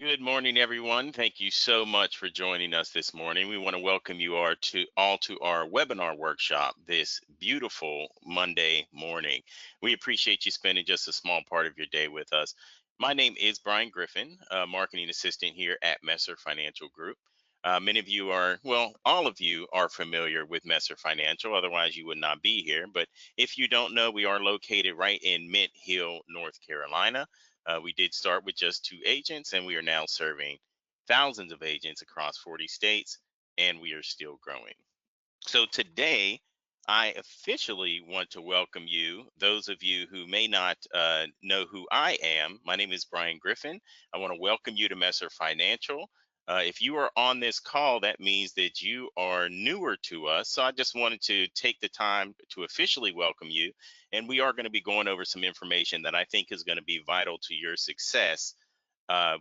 Good morning, everyone. Thank you so much for joining us this morning. We want to welcome you all to our webinar workshop this beautiful Monday morning. We appreciate you spending just a small part of your day with us. My name is Brian Griffin, marketing assistant here at Messer Financial Group. Many of you are, well, all of you are familiar with Messer Financial, otherwise you would not be here. But if you don't know, we are located right in Mint Hill, North Carolina. We did start with just two agents, and we are now serving thousands of agents across 40 states, and we are still growing. So today, I officially want to welcome you, those of you who may not know who I am. My name is Brian Griffin. I want to welcome you to Messer Financial. If you are on this call, that means that you are newer to us. So I just wanted to take the time to officially welcome you. And we are going to be going over some information that I think is going to be vital to your success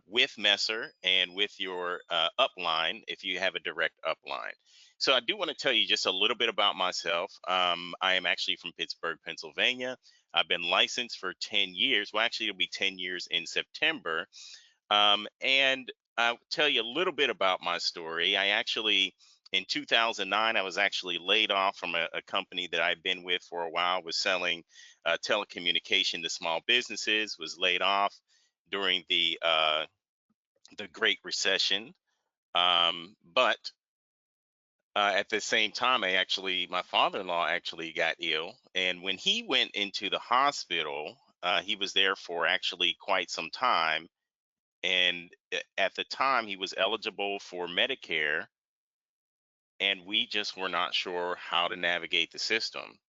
with Messer and with your upline if you have a direct upline. So I do want to tell you just a little bit about myself. I am actually from Pittsburgh, Pennsylvania. I've been licensed for 10 years. Well, actually, it'll be 10 years in September. And I'll tell you a little bit about my story. In 2009, I was actually laid off from a company that I've been with for a while, was selling telecommunication to small businesses, was laid off during the Great Recession. But at the same time, my father-in-law actually got ill, and when he went into the hospital, he was there for actually quite some time. And at the time, he was eligible for Medicare, and we just were not sure how to navigate the system.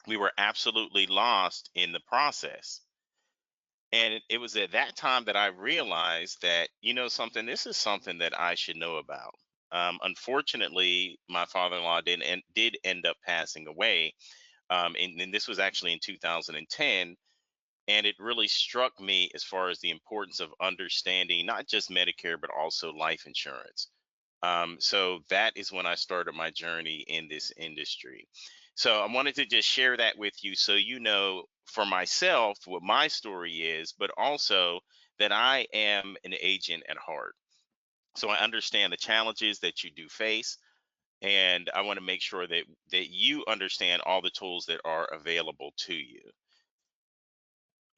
We were absolutely lost in the process. And it was at that time that I realized that, something, this is something that I should know about. Unfortunately, my father-in-law did end up passing away. And this was actually in 2010. And it really struck me as far as the importance of understanding not just Medicare, but also life insurance. So that is when I started my journey in this industry. So I wanted to just share that with you so you know for myself what my story is, but also that I am an agent at heart. So I understand the challenges that you do face, and I want to make sure that you understand all the tools that are available to you.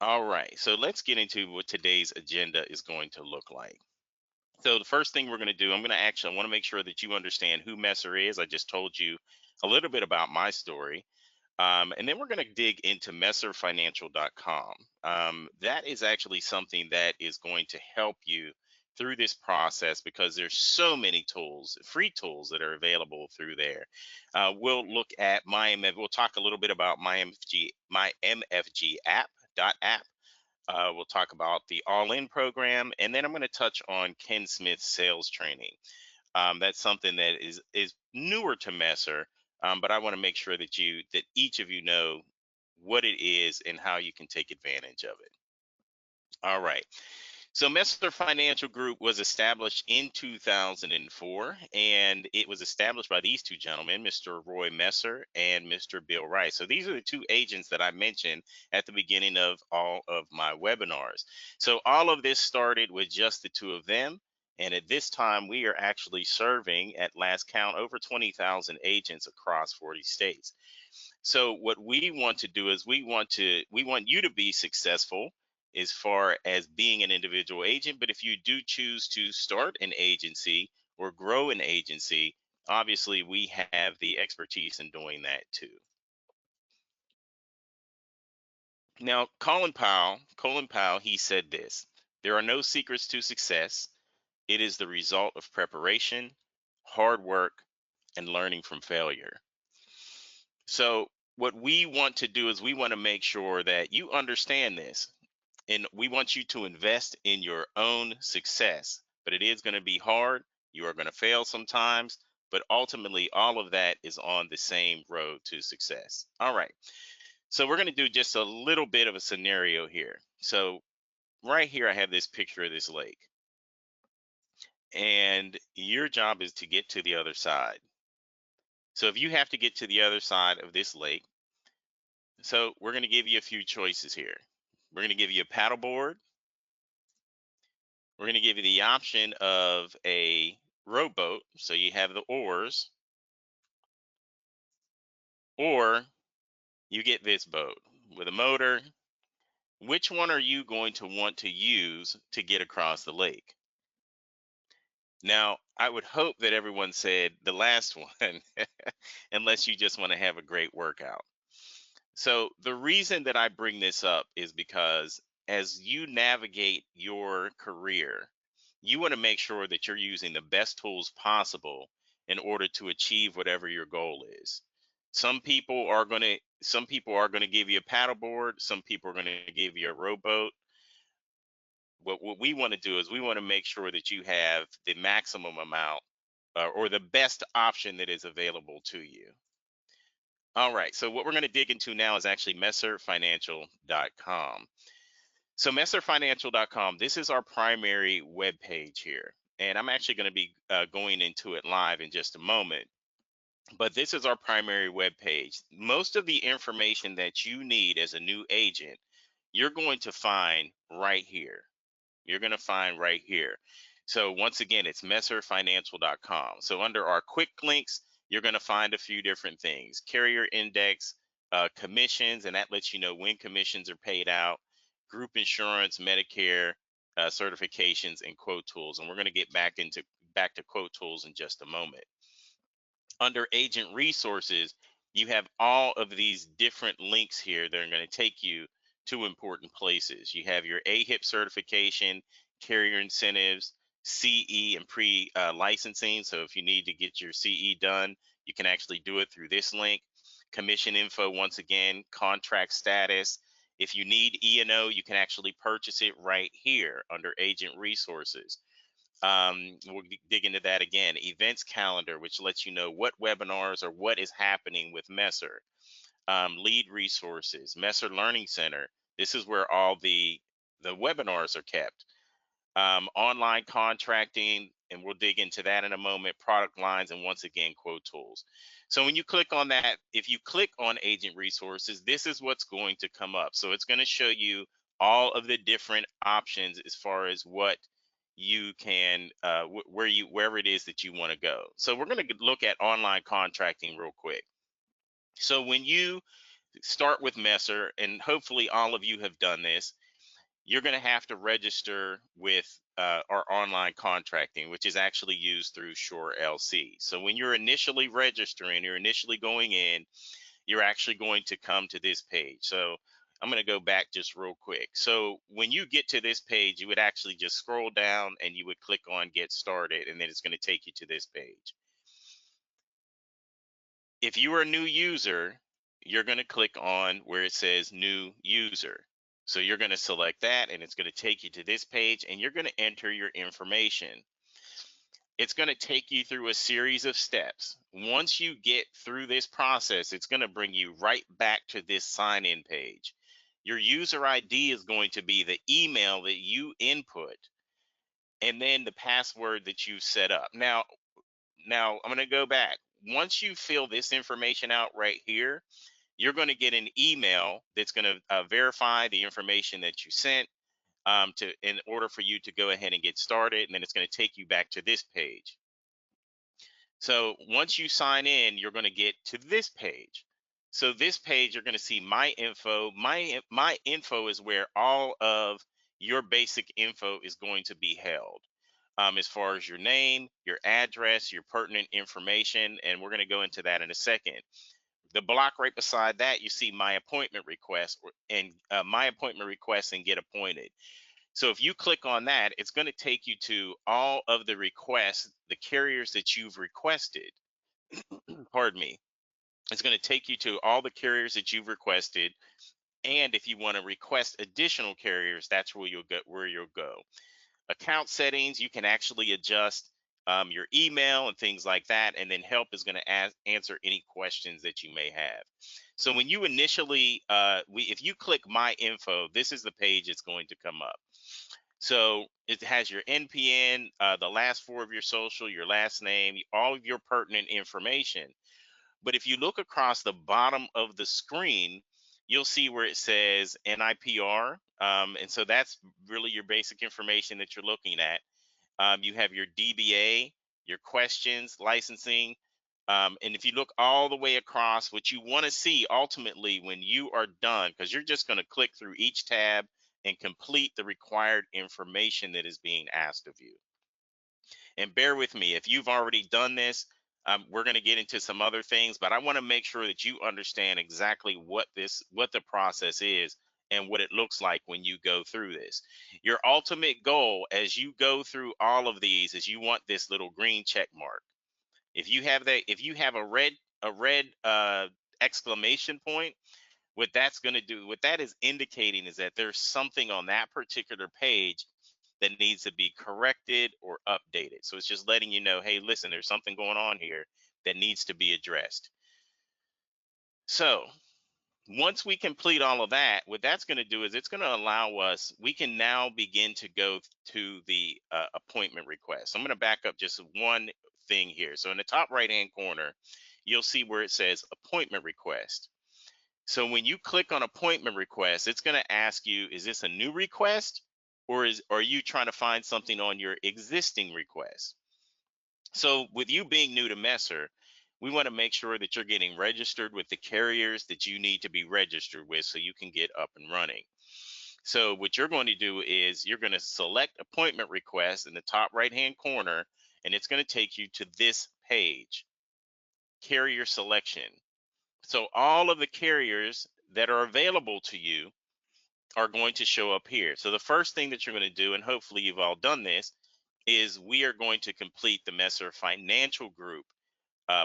All right, so let's get into what today's agenda is going to look like. So the first thing we're going to do, I want to make sure that you understand who Messer is. I just told you a little bit about my story. And then we're going to dig into messerfinancial.com. That is actually something that is going to help you through this process because there's so many tools, free tools that are available through there. We'll talk a little bit about my MFG app. We'll talk about the All In program, and then I'm going to touch on Ken Smith's sales training. That's something that is newer to Messer, but I want to make sure that each of you know what it is and how you can take advantage of it. All right. So Messer Financial Group was established in 2004, and it was established by these two gentlemen, Mr. Roy Messer and Mr. Bill Rice. So these are the two agents that I mentioned at the beginning of all of my webinars. So all of this started with just the two of them. And at this time, we are actually serving, at last count, over 20,000 agents across 40 states. So what we want to do is we want you to be successful as far as being an individual agent. But if you do choose to start an agency or grow an agency, obviously we have the expertise in doing that too. Now, Colin Powell, he said this: there are no secrets to success. It is the result of preparation, hard work, and learning from failure. So what we want to do is we want to make sure that you understand this, and we want you to invest in your own success. But it is going to be hard. You are going to fail sometimes, but ultimately all of that is on the same road to success. All right. So we're going to do just a little bit of a scenario here. So right here, I have this picture of this lake, and your job is to get to the other side. So if you have to get to the other side of this lake, so we're going to give you a few choices here. We're going to give you a paddleboard. We're going to give you the option of a rowboat. So you have the oars, or you get this boat with a motor. Which one are you going to want to use to get across the lake? Now, I would hope that everyone said the last one, unless you just want to have a great workout. So, the reason that I bring this up is because as you navigate your career, you want to make sure that you're using the best tools possible in order to achieve whatever your goal is. Some people are going to give you a paddleboard, some people are going to give you a rowboat. What we want to do is we want to make sure that you have the maximum amount or the best option that is available to you. All right, so what we're going to dig into now is actually messerfinancial.com. So messerfinancial.com, this is our primary web page here. And I'm actually going to be going into it live in just a moment. But this is our primary web page. Most of the information that you need as a new agent, you're going to find right here. You're going to find right here. So once again, it's messerfinancial.com. So under our quick links, you're going to find a few different things: carrier index, commissions, and that lets you know when commissions are paid out, group insurance, Medicare, certifications, and quote tools. And we're going to get back to quote tools in just a moment. Under agent resources, you have all of these different links here that are going to take you to important places. You have your AHIP certification, carrier incentives, CE, and pre licensing. So if you need to get your CE done, you can actually do it through this link. Commission info, once again, contract status. If you need E&O, you can actually purchase it right here under agent resources. We'll dig into that again. Events calendar, which lets you know what webinars or what is happening with Messer. Lead resources, Messer Learning Center. This is where all the webinars are kept. Online contracting, and we'll dig into that in a moment. Product lines, and once again, quote tools. So when you click on that, if you click on agent resources, this is what's going to come up. So it's going to show you all of the different options as far as what you can wherever it is that you want to go. So we're going to look at online contracting real quick. So when you start with Messer, and hopefully all of you have done this, you're going to have to register with our online contracting, which is actually used through Shore LC. So when you're initially registering, you're initially going in, you're actually going to come to this page. So I'm going to go back just real quick. So when you get to this page, you would actually just scroll down and you would click on get started, and then it's going to take you to this page. If you are a new user, you're going to click on where it says new user. So you're going to select that, and it's going to take you to this page, and you're going to enter your information. It's going to take you through a series of steps. Once you get through this process, it's going to bring you right back to this sign-in page. Your user ID is going to be the email that you input, and then the password that you set up. Now I'm going to go back. Once you fill this information out right here, you're going to get an email that's going to verify the information that you sent in order for you to go ahead and get started. And then it's going to take you back to this page. So once you sign in, you're going to get to this page. So this page, you're going to see my info. My info is where all of your basic info is going to be held. As far as your name, your address, your pertinent information, and we're going to go into that in a second. The block right beside that, you see my appointment request and my appointment request and get appointed. So if you click on that, it's going to take you to all of the requests, the carriers that you've requested. Pardon me. It's going to take you to all the carriers that you've requested. And if you want to request additional carriers, that's where you'll go. Account settings, you can actually adjust your email and things like that, and then help is going to answer any questions that you may have. So when you initially if you click my info, this is the page it's going to come up. So it has your NPN, the last four of your social, your last name, all of your pertinent information. But if you look across the bottom of the screen, you'll see where it says NIPR. And so that's really your basic information that you're looking at. You have your DBA, your questions, licensing. And if you look all the way across, what you want to see ultimately when you are done, because you're just going to click through each tab and complete the required information that is being asked of you. And bear with me, if you've already done this, we're going to get into some other things, but I want to make sure that you understand exactly what the process is and what it looks like when you go through this. Your ultimate goal as you go through all of these is you want this little green check mark. If you have that, if you have a red exclamation point, what that is indicating is that there's something on that particular page that needs to be corrected or updated. So it's just letting you know, hey, listen, there's something going on here that needs to be addressed. So once we complete all of that, what that's going to do is it's going to allow us, we can now begin to go to the appointment request. So I'm going to back up just one thing here. So in the top right hand corner, you'll see where it says appointment request. So when you click on appointment request, it's going to ask you, is this a new request, or are you trying to find something on your existing request? So with you being new to Messer, we want to make sure that you're getting registered with the carriers that you need to be registered with so you can get up and running. So what you're going to do is you're going to select appointment request in the top right hand corner, and it's going to take you to this page, carrier selection. So all of the carriers that are available to you are going to show up here. So the first thing that you're going to do, and hopefully you've all done this, is we are going to complete the Messer Financial Group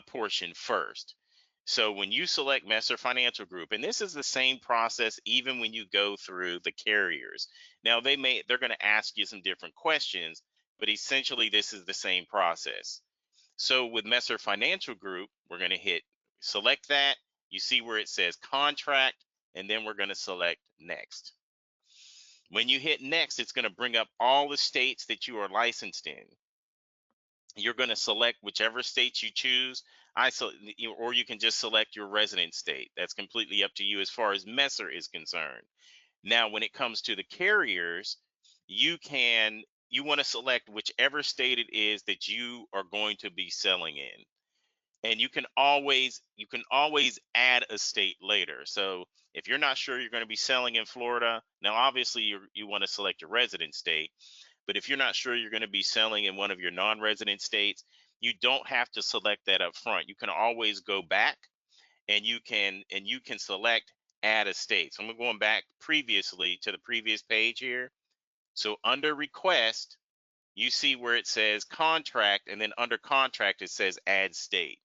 portion first. So when you select Messer Financial Group, and this is the same process even when you go through the carriers. Now they're going to ask you some different questions, but essentially this is the same process. So with Messer Financial Group, we're going to hit select that. You see where it says contract, and then we're going to select next. When you hit next, it's going to bring up all the states that you are licensed in. You're going to select whichever state you choose. Or you can just select your resident state. That's completely up to you as far as Messer is concerned. Now, when it comes to the carriers, you want to select whichever state it is that you are going to be selling in. And you can always add a state later. So if you're not sure you're going to be selling in Florida, now obviously you want to select your resident state. But if you're not sure you're going to be selling in one of your non-resident states, you don't have to select that up front. You can always go back and you can select add a state. So I'm going back previously to the previous page here. So under request, you see where it says contract, and then under contract it says add state.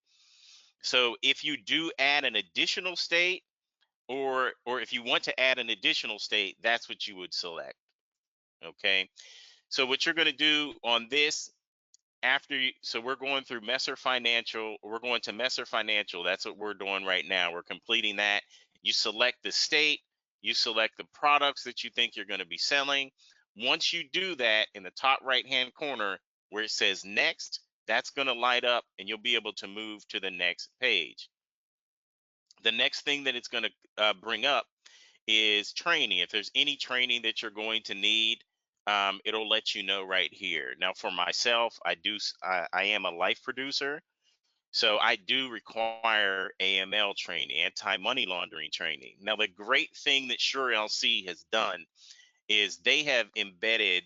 So if you do add an additional state, or if you want to add an additional state, that's what you would select. Okay. So what you're going to do on this so we're going through Messer Financial, we're going to Messer Financial. That's what we're doing right now. We're completing that. You select the state, you select the products that you think you're going to be selling. Once you do that, in the top right hand corner where it says next, that's going to light up and you'll be able to move to the next page. The next thing that it's going to bring up is training. If there's any training that you're going to need, it'll let you know right here. Now, for myself, I am a life producer, so I do require AML training, anti-money laundering training. Now, the great thing that SureLC has done is they have embedded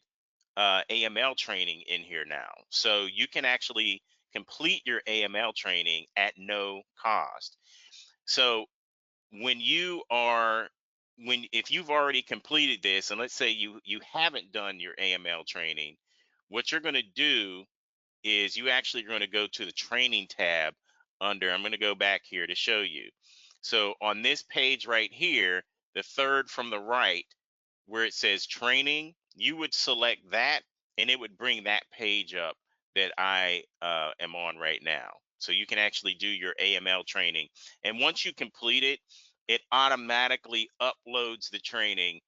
AML training in here now, so you can actually complete your AML training at no cost. So when you are if you've already completed this, and let's say you haven't done your AML training, what you're going to do is you actually are going to go to the training tab under, I'm going to go back here to show you. So on this page right here, the third from the right where it says training, you would select that and it would bring that page up that I am on right now. So you can actually do your AML training. And once you complete it, it automatically uploads the training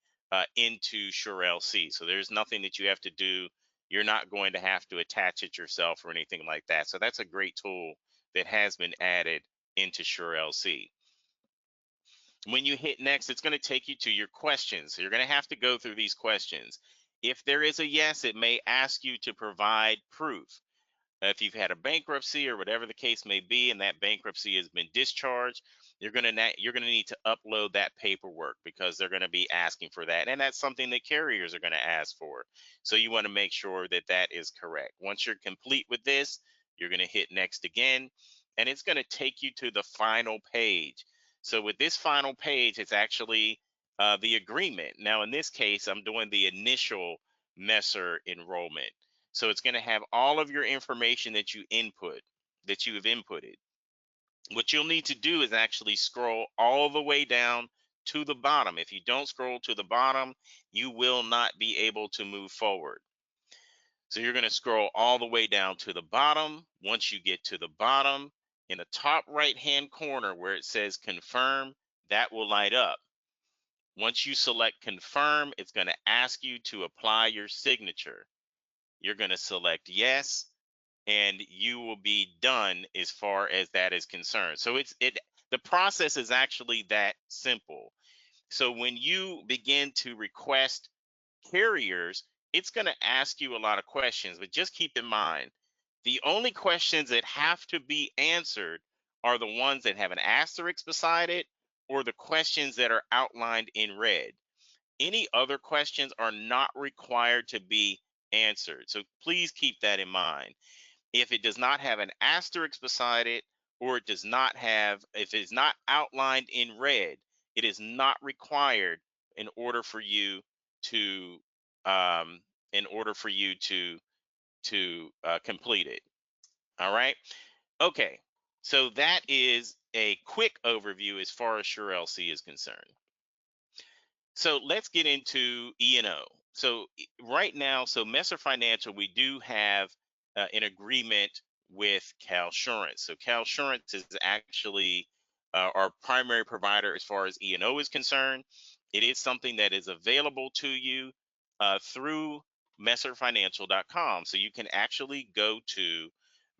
into SureLC. So there's nothing that you have to do. You're not going to have to attach it yourself or anything like that. So that's a great tool that has been added into SureLC. When you hit next, it's going to take you to your questions. So you're going to have to go through these questions. If there is a yes, it may ask you to provide proof. If you've had a bankruptcy or whatever the case may be, and that bankruptcy has been discharged, you're gonna need to upload that paperwork because they're going to be asking for that, and that's something that carriers are going to ask for. So you want to make sure that that is correct. Once you're complete with this, you're going to hit next again, and it's going to take you to the final page. So with this final page, it's actually the agreement. Now in this case, I'm doing the initial Messer enrollment. So it's going to have all of your information that you have inputted. What you'll need to do is actually scroll all the way down to the bottom. If you don't scroll to the bottom, you will not be able to move forward. So you're going to scroll all the way down to the bottom. Once you get to the bottom, in the top right hand corner where it says confirm, that will light up. Once you select confirm, it's going to ask you to apply your signature. You're going to select yes, and you will be done as far as that is concerned. So the process is actually that simple. So when you begin to request carriers, it's going to ask you a lot of questions, but just keep in mind the only questions that have to be answered are the ones that have an asterisk beside it or the questions that are outlined in red. Any other questions are not required to be answered. So please keep that in mind. If it does not have an asterisk beside it, or it does not have, if it's not outlined in red, it is not required in order for you to, um, complete it. All right. Okay. So that is a quick overview as far as Sure LC is concerned. So let's get into E&O. So right now, so Messer Financial, we do have an agreement with Calsurance. So Calsurance is actually our primary provider as far as E&O is concerned. It is something that is available to you through messerfinancial.com. So you can actually go to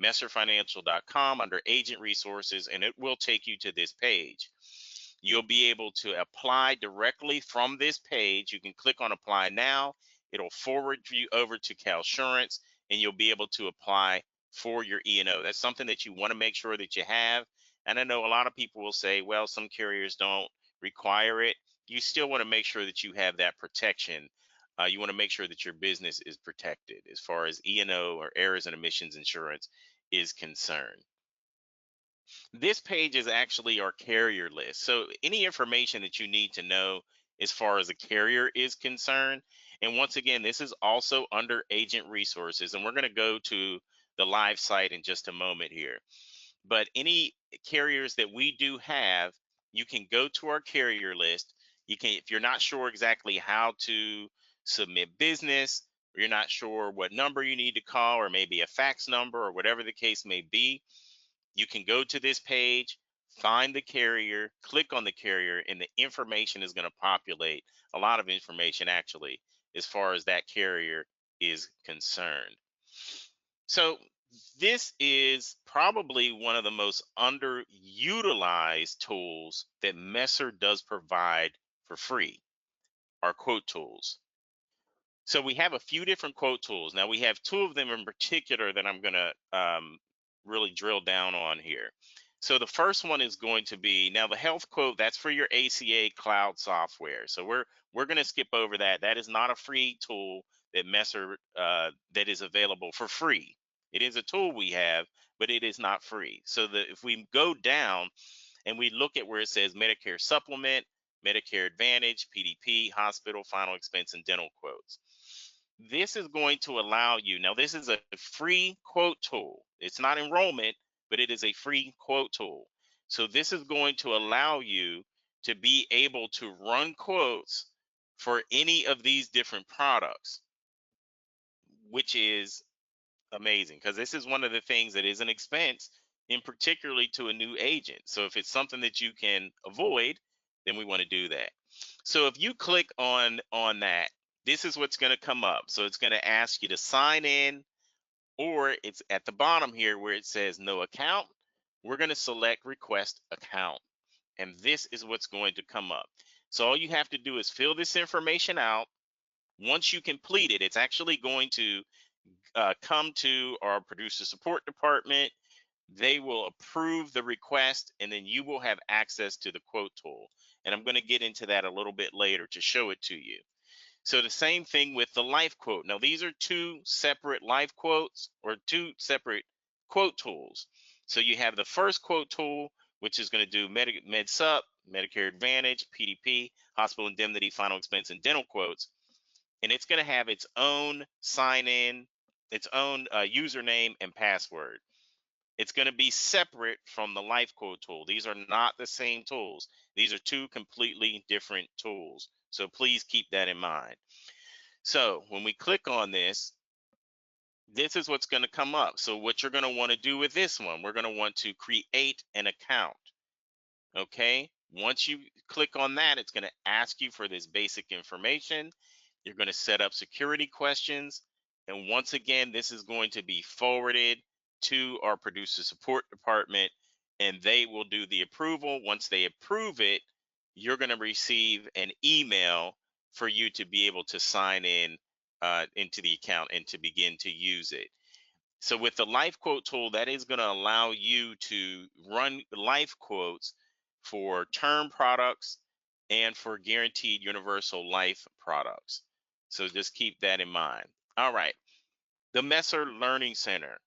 messerfinancial.com under agent resources, and it will take you to this page. You'll be able to apply directly from this page. You can click on apply now. It'll forward you over to Calsurance, and you'll be able to apply for your E&O. That's something that you want to make sure that you have. And I know a lot of people will say, well, some carriers don't require it. You still want to make sure that you have that protection. You want to make sure that your business is protected as far as E&O or errors and omissions insurance is concerned. This page is actually our carrier list. So any information that you need to know as far as a carrier is concerned. And once again, this is also under agent resources. And we're going to go to the live site in just a moment here. But any carriers that we do have, you can go to our carrier list. You can, if you're not sure exactly how to submit business, or you're not sure what number you need to call, or maybe a fax number, or whatever the case may be, you can go to this page, find the carrier, click on the carrier, and the information is going to populate. A lot of information, actually, as far as that carrier is concerned. So this is probably one of the most underutilized tools that Messer does provide for free, our quote tools. So we have a few different quote tools. Now we have two of them in particular that I'm going to really drill down on here. So the first one is going to be, now the health quote, that's for your ACA cloud software. So we're going to skip over that. That is not a free tool that Messer that is available for free. It is a tool we have, but it is not free. So if we go down and we look at where it says Medicare supplement, Medicare Advantage, PDP, hospital, final expense, and dental quotes. This is going to allow you, now this is a free quote tool. It's not enrollment, but it is a free quote tool. So this is going to allow you to be able to run quotes for any of these different products, which is amazing because this is one of the things that is an expense, in particularly to a new agent. So if it's something that you can avoid, then we want to do that. So if you click on that, this is what's going to come up. So it's going to ask you to sign in, or it's at the bottom here where it says no account. We're going to select request account. and this is what's going to come up. So all you have to do is fill this information out. Once you complete it, it's actually going to come to our producer support department. They will approve the request, and then you will have access to the quote tool. And I'm going to get into that a little bit later to show it to you. So the same thing with the life quote. Now, these are two separate life quotes or two separate quote tools. So you have the first quote tool, which is going to do MedSup, Medicare Advantage, PDP, hospital indemnity, final expense, and dental quotes. And it's going to have its own sign in, its own username and password. It's going to be separate from the life quote tool. These are not the same tools. These are two completely different tools. So please keep that in mind. So when we click on this, this is what's going to come up. So what you're going to want to do with this one, we're going to want to create an account. Okay. Once you click on that, it's going to ask you for this basic information. You're going to set up security questions. And once again, this is going to be forwarded to our producer support department, and they will do the approval. Once they approve it, you're going to receive an email for you to be able to sign in into the account and to begin to use it. So with the life quote tool, that is going to allow you to run life quotes for term products and for guaranteed universal life products. So just keep that in mind. All right. The Messer Learning Center.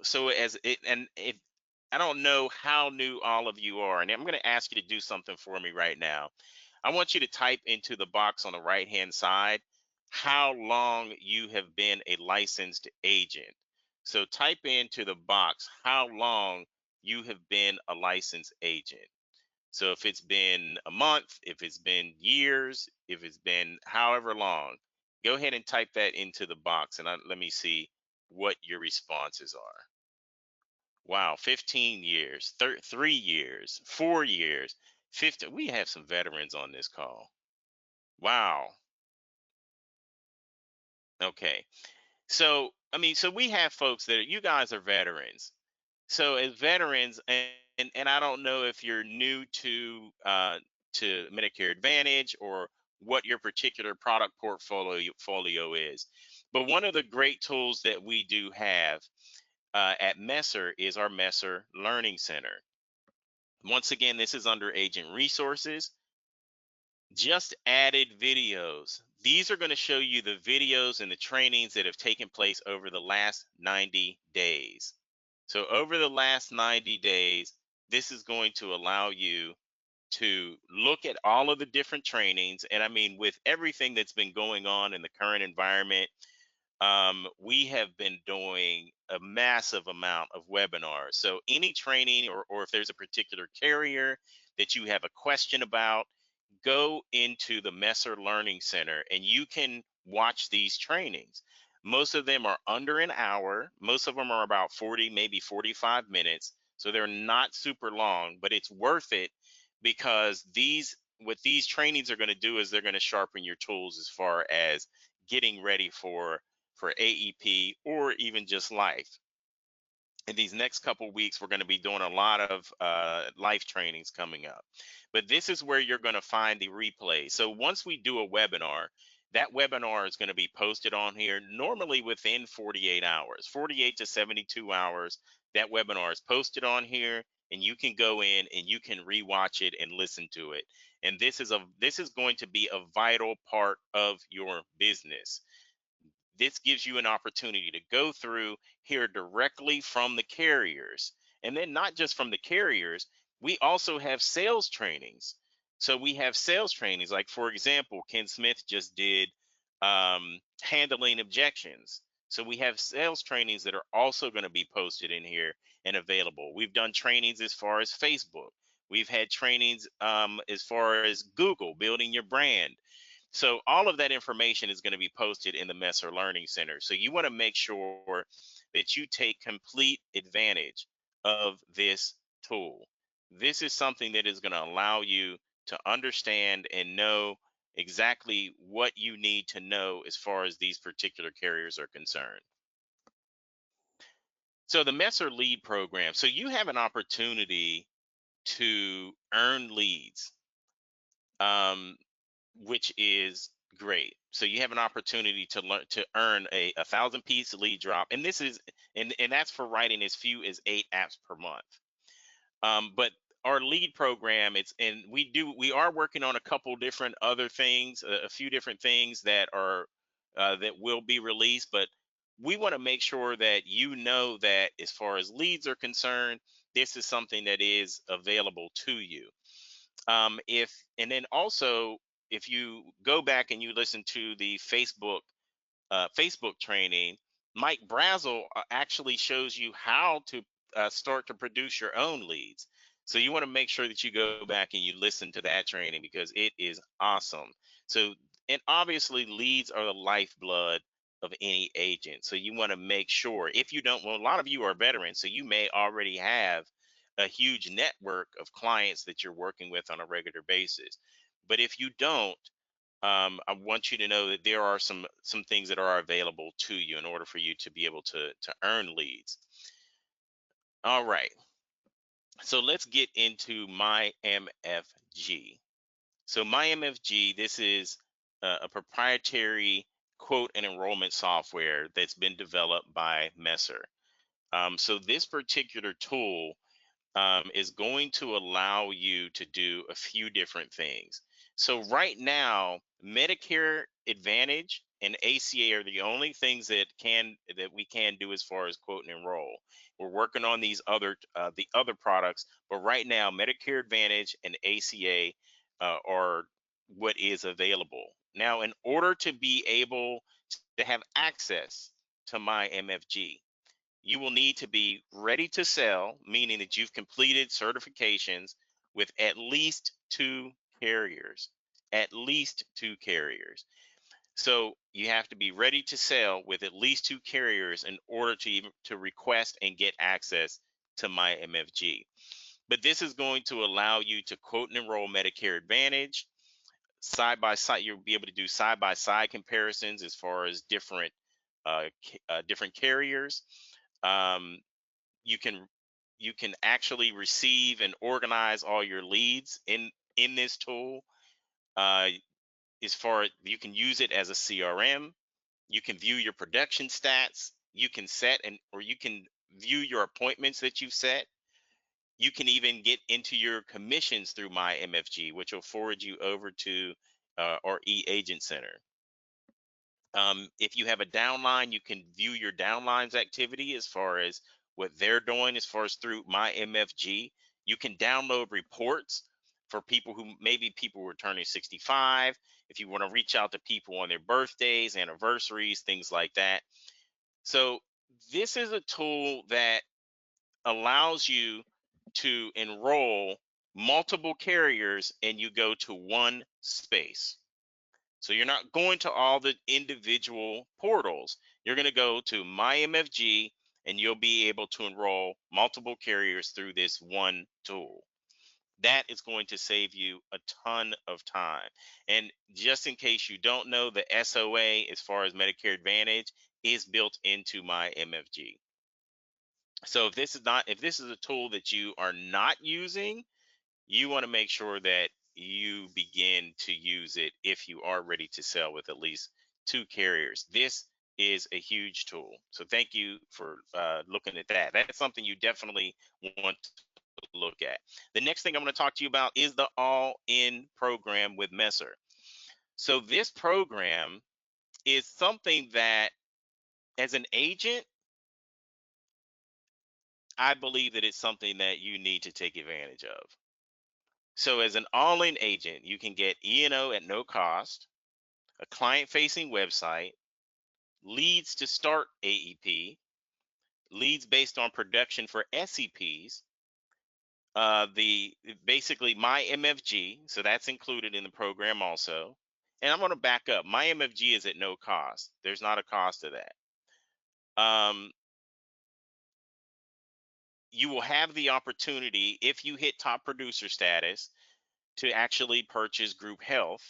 So as it, and if I don't know how new all of you are, and I'm going to ask you to do something for me right now. I want you to type into the box on the right hand side how long you have been a licensed agent. So type into the box how long you have been a licensed agent. So if it's been a month, if it's been years, if it's been however long, go ahead and type that into the box, and let me see what your responses are. Wow, 15 years, 3 years, 4 years, 50. We have some veterans on this call. Wow. Okay. So, I mean, so we have folks that you guys are veterans. So as veterans, and I don't know if you're new to Medicare Advantage or what your particular product portfolio is, but one of the great tools that we do have at Messer is our Messer Learning Center. Once again, this is under Agent Resources. Just added videos. These are going to show you the videos and the trainings that have taken place over the last 90 days. So over the last 90 days, this is going to allow you to look at all of the different trainings. And I mean, with everything that's been going on in the current environment, we have been doing a massive amount of webinars. So any training or if there's a particular carrier that you have a question about, go into the Messer Learning Center and you can watch these trainings. Most of them are under an hour. Most of them are about 40, maybe 45 minutes. So they're not super long, but it's worth it because what these trainings are going to do is they're going to sharpen your tools as far as getting ready for AEP or even just life. In these next couple weeks, we're going to be doing a lot of life trainings coming up. But this is where you're going to find the replay. So once we do a webinar, that webinar is going to be posted on here normally within 48 hours, 48 to 72 hours. That webinar is posted on here and you can go in and you can rewatch it and listen to it. And this is going to be a vital part of your business. This gives you an opportunity to go through, hear directly from the carriers. And then not just from the carriers, we also have sales trainings. So we have sales trainings, like for example, Ken Smith just did handling objections. So we have sales trainings that are also going to be posted in here and available. We've done trainings as far as Facebook. We've had trainings as far as Google, building your brand. So all of that information is going to be posted in the Messer Learning Center. So you want to make sure that you take complete advantage of this tool. This is something that is going to allow you to understand and know exactly what you need to know as far as these particular carriers are concerned. So the Messer Lead program. So you have an opportunity to earn leads, um, which is great. So you have an opportunity to learn to earn a 1,000 piece lead drop, and this is and that's for writing as few as 8 apps per month. But our lead program, it's and we are working on a couple different other things, a few different things that are that will be released. But we want to make sure that you know that as far as leads are concerned, this is something that is available to you. If and then also if you go back and you listen to the Facebook training, Mike Brazel actually shows you how to start to produce your own leads. So you want to make sure that you go back and you listen to that training because it is awesome. So, and obviously, leads are the lifeblood of any agent. So you want to make sure if you don't, well, a lot of you are veterans, so you may already have a huge network of clients that you're working with on a regular basis. But if you don't, I want you to know that there are some things that are available to you in order for you to be able to earn leads. All right, so let's get into my MFG. So my MFG, this is a proprietary quote and enrollment software that's been developed by Messer. So this particular tool is going to allow you to do a few different things. So right now, Medicare Advantage and ACA are the only things that we can do as far as quote and enroll. We're working on these other the other products, but right now, Medicare Advantage and ACA are what is available. Now, in order to be able to have access to my MFG, you will need to be ready to sell, meaning that you've completed certifications with at least 2 carriers. At least 2 carriers. So you have to be ready to sell with at least 2 carriers in order to request and get access to my MFG. But this is going to allow you to quote and enroll Medicare Advantage side by side. You'll be able to do side by side comparisons as far as different carriers. Um, you can actually receive and organize all your leads in this tool. uh, as far as you can use it as a CRM, you can view your production stats, you can set and or you can view your appointments that you've set. You can even get into your commissions through my MFG, which will forward you over to our e-agent center. If you have a downline, you can view your downline's activity as far as what they're doing, as far as through my MFG. You can download reports for people who maybe people who are turning 65. If you want to reach out to people on their birthdays, anniversaries, things like that. So this is a tool that allows you to enroll multiple carriers and you go to one space. So you're not going to all the individual portals. You're going to go to MyMFG and you'll be able to enroll multiple carriers through this one tool. That is going to save you a ton of time. And just in case you don't know, the SOA, as far as Medicare Advantage, is built into my MFG. So if this is a tool that you are not using, you want to make sure that you begin to use it if you are ready to sell with at least 2 carriers. This is a huge tool. So thank you for looking at that. That's something you definitely want to look at. The next thing I'm going to talk to you about is the all-in program with Messer. So this program is something that, as an agent, I believe that it's something that you need to take advantage of. So as an all-in agent, you can get E&O at no cost, a client-facing website, leads to start AEP, leads based on production for SEPs, the basically my MFG, so that's included in the program also. And I'm going to back up. My MFG is at no cost. There's not a cost to that. You will have the opportunity, if you hit top producer status, to actually purchase group health,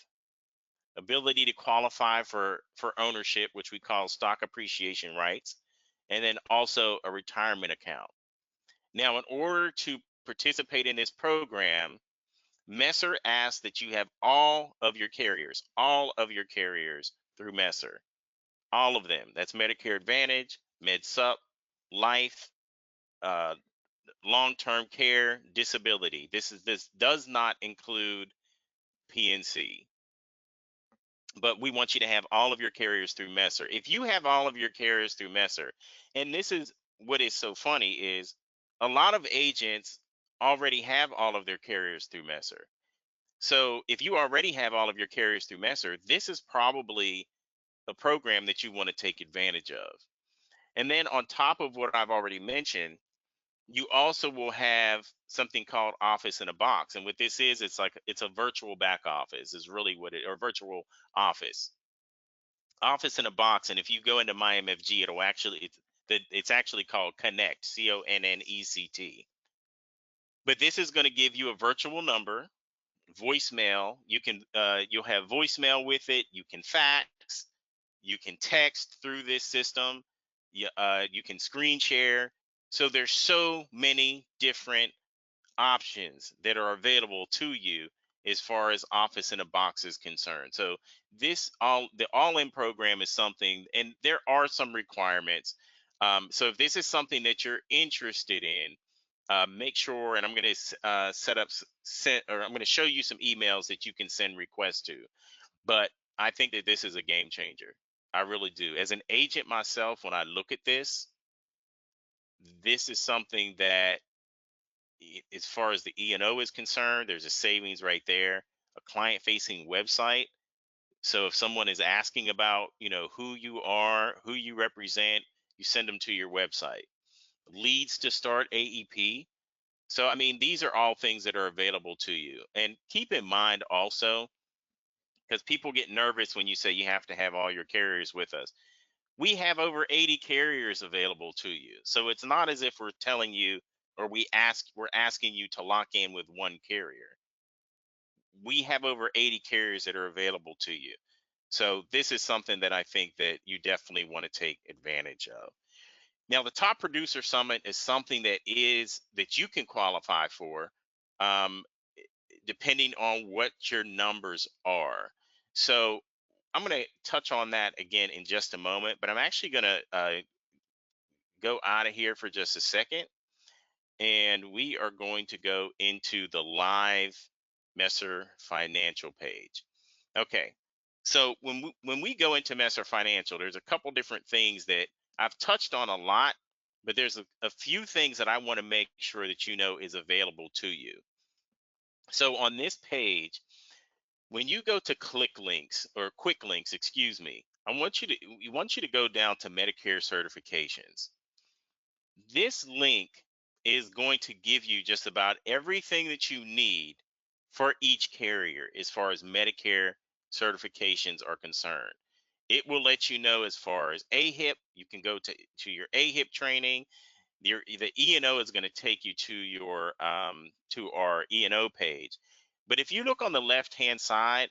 ability to qualify for ownership, which we call stock appreciation rights, and then also a retirement account. Now, in order to participate in this program, Messer asks that you have all of your carriers through Messer, all of them. That's Medicare Advantage, MedSup, Life, uh, long-term care, disability. This does not include PNC, but we want you to have all of your carriers through Messer. If you have all of your carriers through Messer, and this is what is so funny is a lot of agents already have all of their carriers through Messer. So if you already have all of your carriers through Messer, this is probably a program that you want to take advantage of. And then on top of what I've already mentioned, you also will have something called Office in a Box. And what this is, it's a virtual back office is really what it, or virtual office. Office in a Box. And if you go into MyMFG, it's actually called Connect, Connect. But this is going to give you a virtual number, voicemail. You'll have voicemail with it. You can fax, you can text through this system. You can screen share. So there's so many different options that are available to you as far as Office in a Box is concerned. So the all-in program is something, and there are some requirements. So if this is something that you're interested in, make sure, and I'm going to I'm going to show you some emails that you can send requests to. But I think that this is a game changer. I really do. As an agent myself, when I look at this is something that, as far as the E&O is concerned, there's a savings right there. A client-facing website. So if someone is asking about, who you are, who you represent, you send them to your website. Leads to start AEP. So, I mean, these are all things that are available to you. And keep in mind also, because people get nervous when you say you have to have all your carriers with us. We have over 80 carriers available to you. So it's not as if we're telling you, or we're asking you to lock in with one carrier. We have over 80 carriers that are available to you. So this is something that I think that you definitely want to take advantage of. Now, the Top Producer Summit is something that you can qualify for, um, depending on what your numbers are. So I'm going to touch on that again in just a moment, but I'm actually going to go out of here for just a second, and we are going to go into the live Messer Financial page. Okay, so when we go into Messer Financial, there's a couple different things that I've touched on a lot, but there's a few things that I want to make sure that you know is available to you. So on this page, when you go to click links or quick links, excuse me, we want you to go down to Medicare certifications. This link is going to give you just about everything that you need for each carrier as far as Medicare certifications are concerned. It will let you know as far as AHIP, you can go to your AHIP training. The E&O is going to take you to our E&O page. But if you look on the left hand side,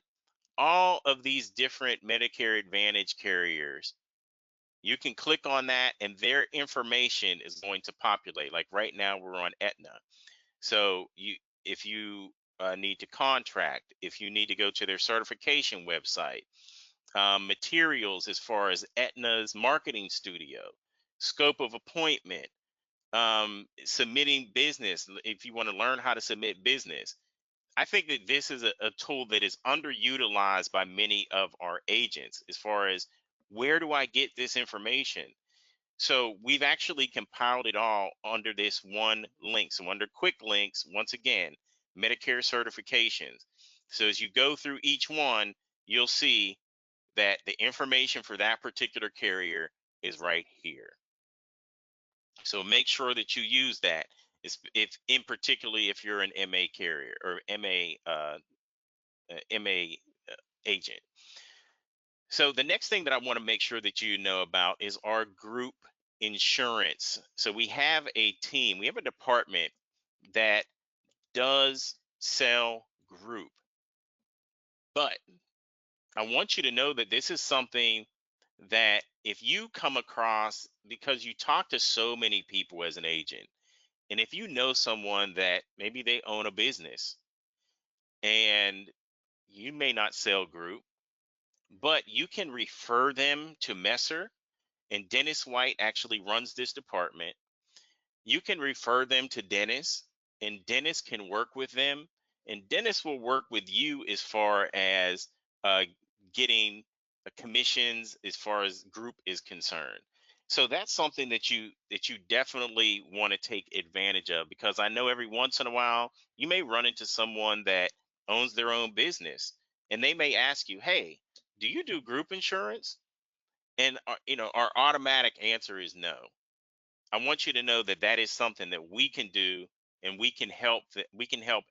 all of these different Medicare Advantage carriers, you can click on that and their information is going to populate. Like right now we're on Aetna. So if you need to contract, if you need to go to their certification website, materials as far as Aetna's marketing studio, scope of appointment, submitting business, if you want to learn how to submit business. I think that this is a tool that is underutilized by many of our agents as far as where do I get this information? So we've actually compiled it all under this one link. So under quick links, once again, Medicare certifications. So as you go through each one, you'll see that the information for that particular carrier is right here. So make sure that you use that. If in particularly if you're an MA carrier or MA agent. So the next thing that I want to make sure that you know about is our group insurance. So we have a team, we have a department that does sell group. But I want you to know that this is something that if you come across, because you talk to so many people as an agent, And if you know someone that maybe they own a business and you may not sell group, but you can refer them to Messer, and Dennis White actually runs this department. You can refer them to Dennis, and Dennis can work with them, and Dennis will work with you as far as uh, getting commissions as far as group is concerned. So that's something that you definitely want to take advantage of, because I know every once in a while you may run into someone that owns their own business, and they may ask you, "Hey, do you do group insurance?" And our automatic answer is no. I want you to know that that is something that we can do, and we can help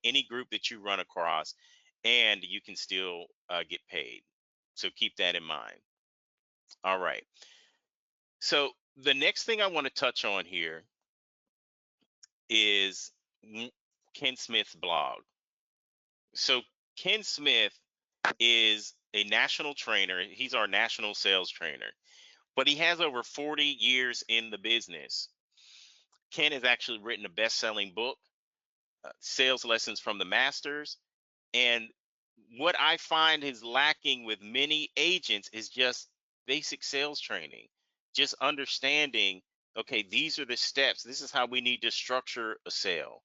any group that you run across, and you can still get paid. So keep that in mind. All right. So the next thing I want to touch on here is w- Ken Smith's blog. So Ken Smith is a national trainer. He's our national sales trainer, but he has over 40 years in the business. Ken has actually written a best-selling book, Sales Lessons from the Masters. And what I find is lacking with many agents is just basic sales training, just understanding, okay, these are the steps. This is how we need to structure a sale.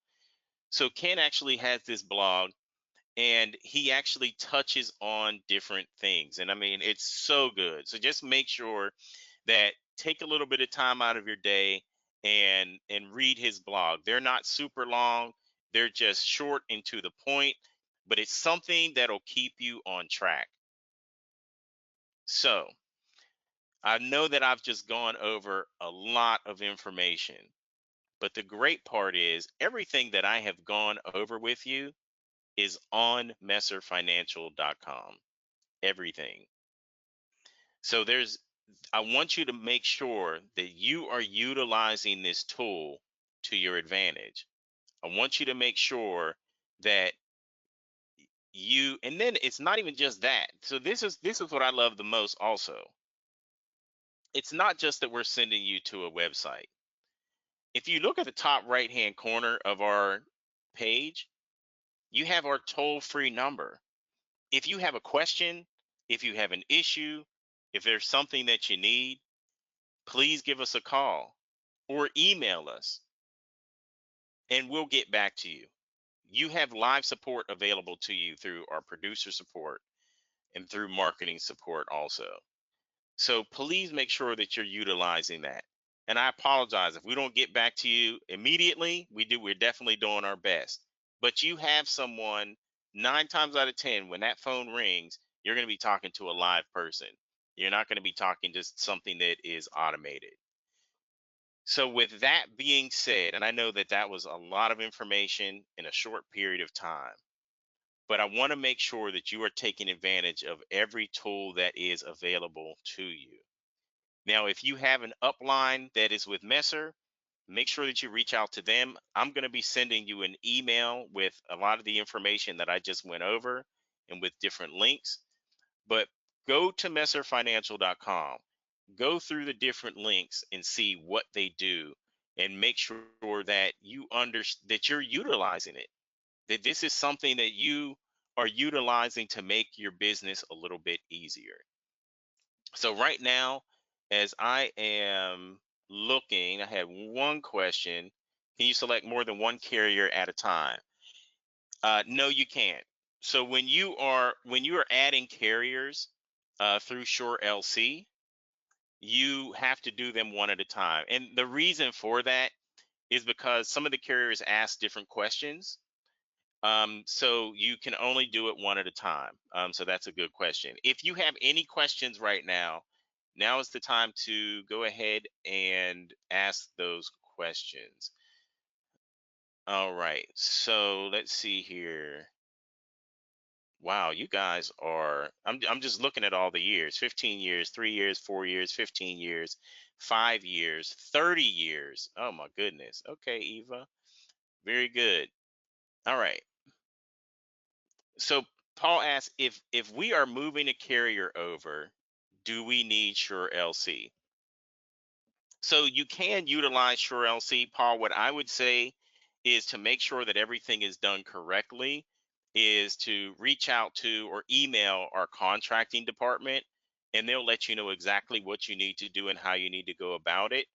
So Ken actually has this blog, and he actually touches on different things. And I mean, it's so good. So just make sure that take a little bit of time out of your day and read his blog. They're not super long. They're just short and to the point, but it's something that'll keep you on track. So, I know that I've just gone over a lot of information, but the great part is everything that I have gone over with you is on messerfinancial.com. Everything. So I want you to make sure that you are utilizing this tool to your advantage. I want you to make sure that and then it's not even just that. So this is what I love the most also. It's not just that we're sending you to a website. If you look at the top right-hand corner of our page, you have our toll-free number. If you have a question, if you have an issue, if there's something that you need, please give us a call or email us, and we'll get back to you. You have live support available to you through our producer support and through marketing support also. So please make sure that you're utilizing that. And I apologize if we don't get back to you immediately. We're definitely doing our best. But you have someone 9 times out of 10, when that phone rings, you're going to be talking to a live person. You're not going to be talking to something that is automated. So, with that being said, and I know that that was a lot of information in a short period of time, but I want to make sure that you are taking advantage of every tool that is available to you. Now, if you have an upline that is with Messer, make sure that you reach out to them. I'm going to be sending you an email with a lot of the information that I just went over and with different links. But go to messerfinancial.com, go through the different links and see what they do, and make sure that that you're utilizing it. That this is something that you are utilizing to make your business a little bit easier. So right now, as I am looking, I had one question. Can you select more than one carrier at a time? No, you can't. So when you are adding carriers through Shore LC, you have to do them one at a time. And the reason for that is because some of the carriers ask different questions. So you can only do it one at a time. So that's a good question. If you have any questions right now, now is the time to go ahead and ask those questions. All right. So let's see here. Wow, you guys are I'm just looking at all the years. 15 years, 3 years, 4 years, 15 years, 5 years, 30 years. Oh my goodness. Okay, Eva. Very good. All right. So Paul asks, if we are moving a carrier over, do we need Sure LC? So you can utilize Sure LC, Paul. What I would say is to make sure that everything is done correctly, is to reach out to or email our contracting department, and they'll let you know exactly what you need to do and how you need to go about it.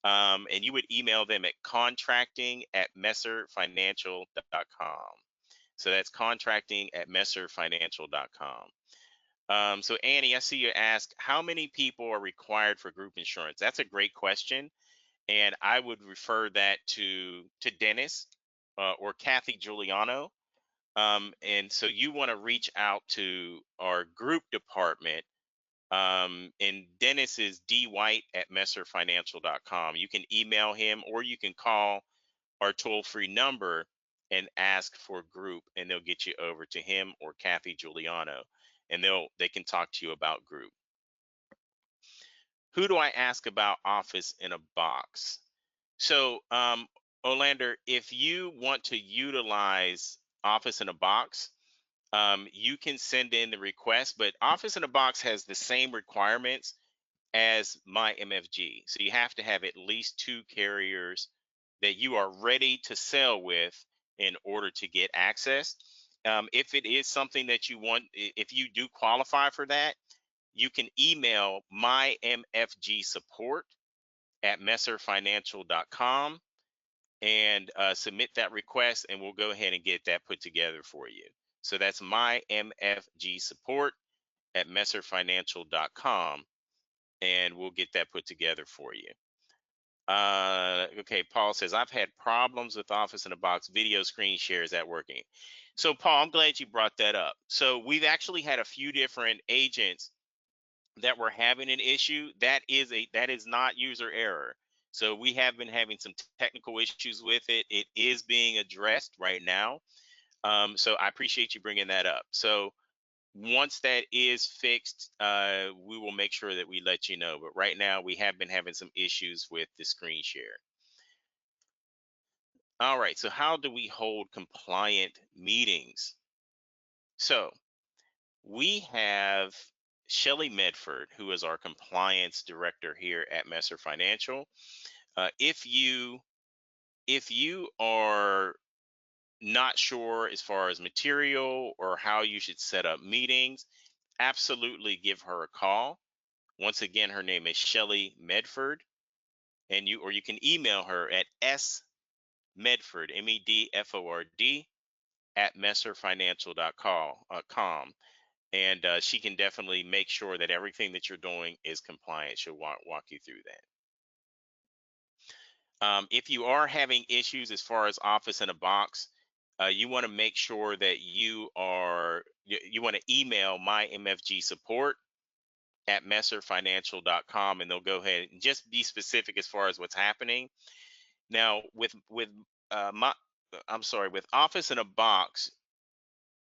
And you would email them at contracting@messerfinancial.com. So that's contracting@messerfinancial.com. So Annie, I see you ask, how many people are required for group insurance? That's a great question, and I would refer that to Dennis or Kathy Giuliano. And so you want to reach out to our group department, and Dennis is dwight@messerfinancial.com. You can email him or you can call our toll-free number and ask for group, and they'll get you over to him or Kathy Giuliano, and they can talk to you about group. Who do I ask about office in a box? So, Olander, if you want to utilize Office in a Box, you can send in the request, but Office in a Box has the same requirements as my MFG. So you have to have at least two carriers that you are ready to sell with in order to get access. If it is something that you want, if you do qualify for that, you can email my MFG support at messerfinancial.com and submit that request, and we'll go ahead and get that put together for you. So that's my MFG support at messerfinancial.com, and we'll get that put together for you. Okay, Paul says, I've had problems with Office in a Box video screen share. Is that working? So, Paul, I'm glad you brought that up. So, we've actually had a few different agents that we're having an issue. That is not user error. So we have been having some technical issues with it. It is being addressed right now. So I appreciate you bringing that up. So once that is fixed, we will make sure that we let you know. But right now, we have been having some issues with the screen share. All right. So how do we hold compliant meetings? So we have Shelly Medford, who is our compliance director here at Messer Financial. If you are not sure as far as material or how you should set up meetings, absolutely give her a call. Once again, her name is Shelly Medford, and you can email her at smedford, MEDFORD, at messerfinancial.com. And she can definitely make sure that everything that you're doing is compliant. She'll walk you through that. If you are having issues as far as Office in a Box, you want to make sure that you want to email my MFG support at messerfinancial.com, and they'll go ahead and just be specific as far as what's happening. Now, with my I'm sorry, with Office in a Box,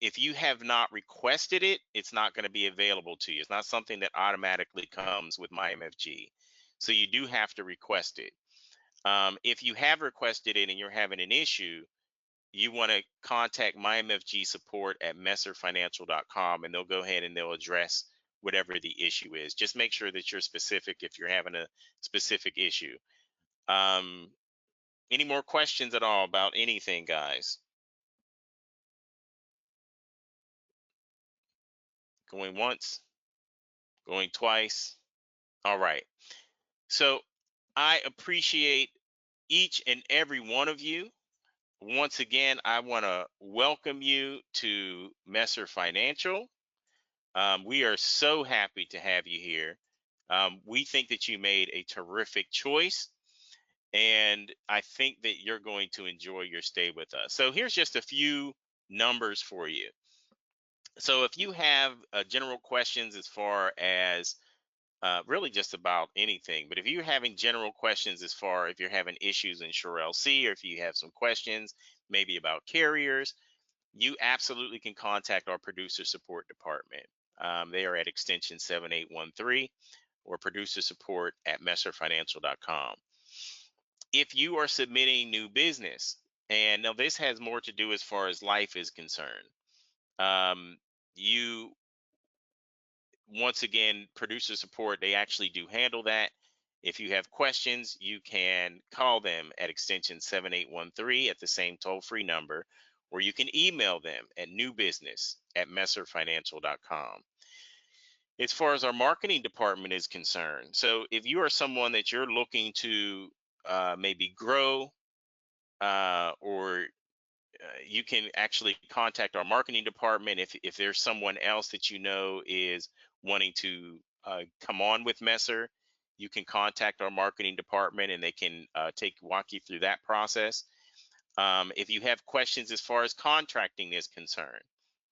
if you have not requested it, it's not going to be available to you. It's not something that automatically comes with my MFG. So you do have to request it. If you have requested it and you're having an issue, you want to contact my MFG support at messerfinancial.com, and they'll go ahead and they'll address whatever the issue is. Just make sure that you're specific if you're having a specific issue. Um, any more questions at all about anything, guys? Going once, going twice. All right. So I appreciate each and every one of you. Once again, I want to welcome you to Messer Financial. We are so happy to have you here. We think that you made a terrific choice, and I think that you're going to enjoy your stay with us. So here's just a few numbers for you. So if you have general questions as far as really just about anything. But if you're having general questions as far if you're having issues in Sure LC, or if you have some questions maybe about carriers, you absolutely can contact our producer support department. They are at extension 7813 or producer support at messerfinancial.com. If you are submitting new business, and now this has more to do as far as life is concerned, you once again, producer support, they actually do handle that. If you have questions, you can call them at extension 7813 at the same toll free number, or you can email them at newbusiness@messerfinancial.com. As far as our marketing department is concerned, so if you are someone that you're looking to maybe grow, or you can actually contact our marketing department if there's someone else that you know is wanting to come on with Messer. You can contact our marketing department and they can walk you through that process. If you have questions as far as contracting is concerned,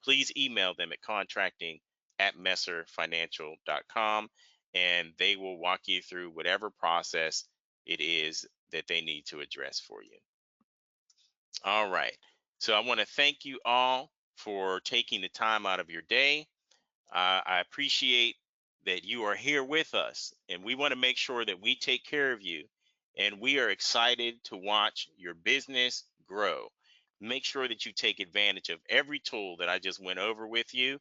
please email them at contracting@messerfinancial.com, and they will walk you through whatever process it is that they need to address for you. All right. So I want to thank you all for taking the time out of your day. I appreciate that you are here with us, and we want to make sure that we take care of you. And we are excited to watch your business grow. Make sure that you take advantage of every tool that I just went over with you.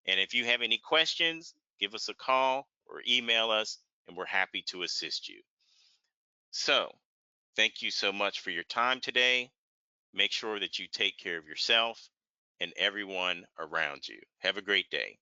And if you have any questions, give us a call or email us, and we're happy to assist you. So, thank you so much for your time today. Make sure that you take care of yourself and everyone around you. Have a great day.